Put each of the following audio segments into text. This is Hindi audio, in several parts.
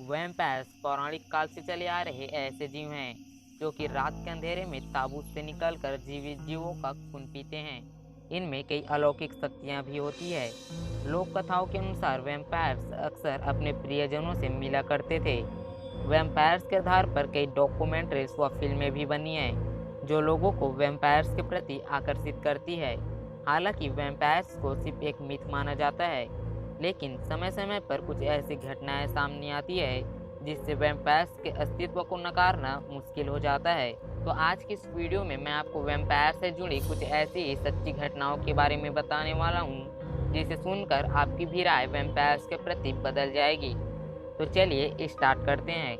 वैम्पायर्स पौराणिक काल से चले आ रहे ऐसे जीव हैं जो कि रात के अंधेरे में ताबूत से निकलकर जीवित जीवों का खून पीते हैं। इनमें कई अलौकिक शक्तियां भी होती है। लोक कथाओं के अनुसार वैम्पायर्स अक्सर अपने प्रियजनों से मिला करते थे। वैम्पायर्स के आधार पर कई डॉक्यूमेंट्रीज व फिल्में भी बनी हैं जो लोगों को वैम्पायर्स के प्रति आकर्षित करती है। हालांकि वैम्पायर्स को सिर्फ एक मिथ माना जाता है, लेकिन समय समय पर कुछ ऐसी घटनाएं सामने आती है जिससे वैम्पायर्स के अस्तित्व को नकारना मुश्किल हो जाता है। तो आज की इस वीडियो में मैं आपको वैम्पायर से जुड़ी कुछ ऐसी ही सच्ची घटनाओं के बारे में बताने वाला हूँ जिसे सुनकर आपकी भी राय वैम्पायर्स के प्रति बदल जाएगी। तो चलिए स्टार्ट करते हैं।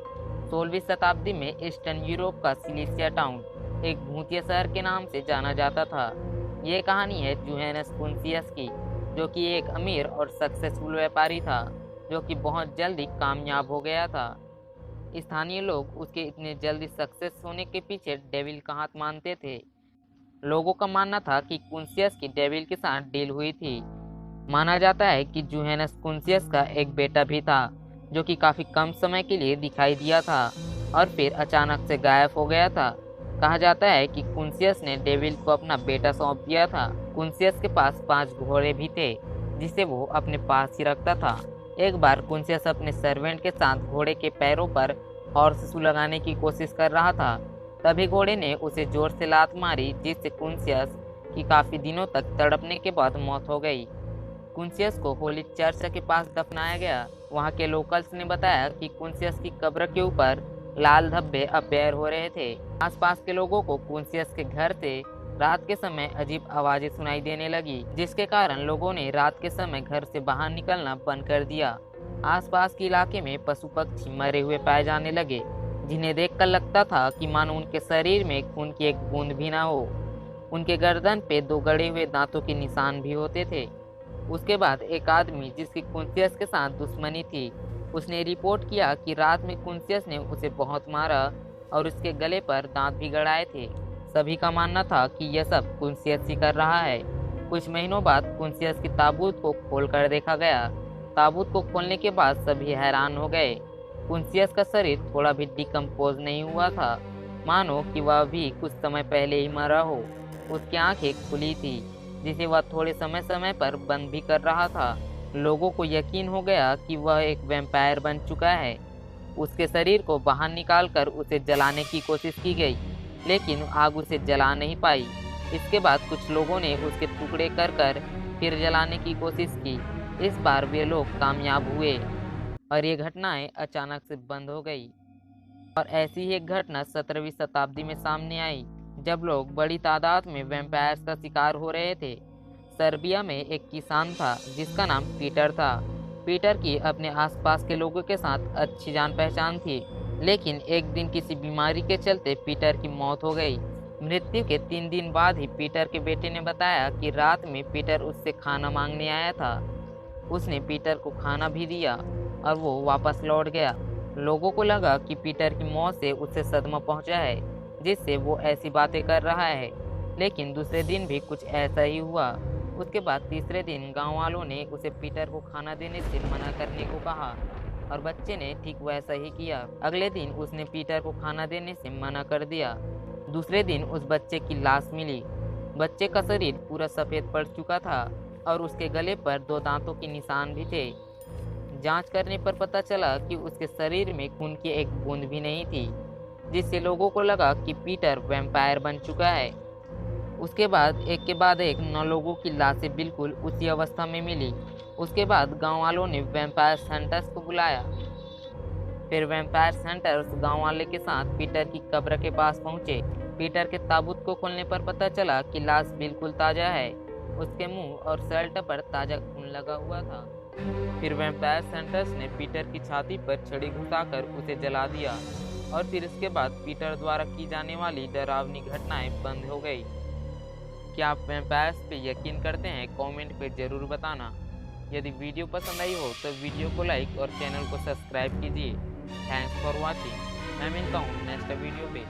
16वीं शताब्दी में ईस्टर्न यूरोप का सिलिसिया टाउन एक भूतिया शहर के नाम से जाना जाता था। ये कहानी है जोहानस कुंसियस की, जो कि एक अमीर और सक्सेसफुल व्यापारी था जो कि बहुत जल्दी कामयाब हो गया था। स्थानीय लोग उसके इतने जल्दी सक्सेस होने के पीछे डेविल का हाथ मानते थे। लोगों का मानना था कि कुंसियस की डेविल के साथ डील हुई थी। माना जाता है कि जोहानस कुंसियस का एक बेटा भी था जो कि काफी कम समय के लिए दिखाई दिया था और फिर अचानक से गायब हो गया था। कहा जाता है कि कुंसियस ने डेविल को अपना बेटा सौंप दिया था। कुंसियस के पास 5 घोड़े भी थे जिसे वो अपने पास ही रखता था। एक बार कुंसियस अपने सर्वेंट के साथ घोड़े के पैरों पर हॉर्स शू लगाने की कोशिश कर रहा था। तभी घोड़े ने उसे जोर से लात मारी जिससे कुंसियस की काफी दिनों तक तड़पने के बाद मौत हो गई। कुंसियस को होली चर्च के पास दफनाया गया। वहां के लोकल्स ने बताया कि कुंसियस की कब्र के ऊपर लाल धब्बे अपीयर हो रहे थे। आसपास के लोगों को कुंसियस के घर से रात के समय अजीब आवाजें सुनाई देने लगी, जिसके कारण लोगों ने रात के समय घर से बाहर निकलना बंद कर दिया। आसपास के इलाके में पशु पक्षी मरे हुए पाए जाने लगे, जिन्हें देखकर लगता था कि मानो उनके शरीर में खून की एक बूंद भी ना हो। उनके गर्दन पे 2 गड़े हुए दांतों के निशान भी होते थे। उसके बाद एक आदमी जिसकी कुंसियस के साथ दुश्मनी थी, उसने रिपोर्ट किया कि रात में कुंसियस ने उसे बहुत मारा और उसके गले पर दांत भी गड़ाए थे। सभी का मानना था कि यह सब कुंसियस ही कर रहा है। कुछ महीनों बाद कुंसियस की ताबूत को खोलकर देखा गया। ताबूत को खोलने के बाद सभी हैरान हो गए। कुंसियस का शरीर थोड़ा भी डिकम्पोज नहीं हुआ था, मानो कि वह भी कुछ समय पहले ही मरा हो। उसकी आंखें खुली थी जिसे वह थोड़े समय समय पर बंद भी कर रहा था। लोगों को यकीन हो गया कि वह एक वैम्पायर बन चुका है। उसके शरीर को बाहर निकालकर उसे जलाने की कोशिश की गई, लेकिन आग उसे जला नहीं पाई। इसके बाद कुछ लोगों ने उसके टुकड़े कर कर फिर जलाने की कोशिश की। इस बार वे लोग कामयाब हुए और ये घटनाएं अचानक से बंद हो गई। और ऐसी ही एक घटना 17वीं शताब्दी में सामने आई, जब लोग बड़ी तादाद में वैम्पायर्स का शिकार हो रहे थे। सर्बिया में एक किसान था जिसका नाम पीटर था। पीटर की अपने आसपास के लोगों के साथ अच्छी जान पहचान थी, लेकिन एक दिन किसी बीमारी के चलते पीटर की मौत हो गई। मृत्यु के 3 दिन बाद ही पीटर के बेटे ने बताया कि रात में पीटर उससे खाना मांगने आया था। उसने पीटर को खाना भी दिया और वो वापस लौट गया। लोगों को लगा कि पीटर की मौत से उसे सदमा पहुंचा है, जिससे वो ऐसी बातें कर रहा है। लेकिन दूसरे दिन भी कुछ ऐसा ही हुआ। उसके बाद तीसरे दिन गांव वालों ने उसे पीटर को खाना देने से मना करने को कहा और बच्चे ने ठीक वैसा ही किया। अगले दिन उसने पीटर को खाना देने से मना कर दिया। दूसरे दिन उस बच्चे की लाश मिली। बच्चे का शरीर पूरा सफेद पड़ चुका था और उसके गले पर 2 दांतों के निशान भी थे। जांच करने पर पता चला कि उसके शरीर में खून की एक बूंद भी नहीं थी, जिससे लोगों को लगा कि पीटर वैम्पायर बन चुका है। उसके बाद एक के बाद एक 9 लोगों की लाशें बिल्कुल उसी अवस्था में मिली। उसके बाद गांव वालों ने वैम्पायर हंटर्स को बुलाया। फिर वैम्पायर हंटर्स गांव वाले के साथ पीटर की कब्र के पास पहुंचे। पीटर के ताबूत को खोलने पर पता चला कि लाश बिल्कुल ताजा है। उसके मुंह और शर्ट पर ताजा खून लगा हुआ था। फिर वैम्पायर हंटर्स ने पीटर की छाती पर छड़ी घुसाकर उसे जला दिया और फिर इसके बाद पीटर द्वारा की जाने वाली डरावनी घटनाएं बंद हो गई। क्या आप वैम्पायर्स पे यकीन करते हैं? कमेंट पे ज़रूर बताना। यदि वीडियो पसंद आई हो तो वीडियो को लाइक और चैनल को सब्सक्राइब कीजिए। Thanks for watching. मैं मिलता हूँ नेक्स्ट वीडियो पे।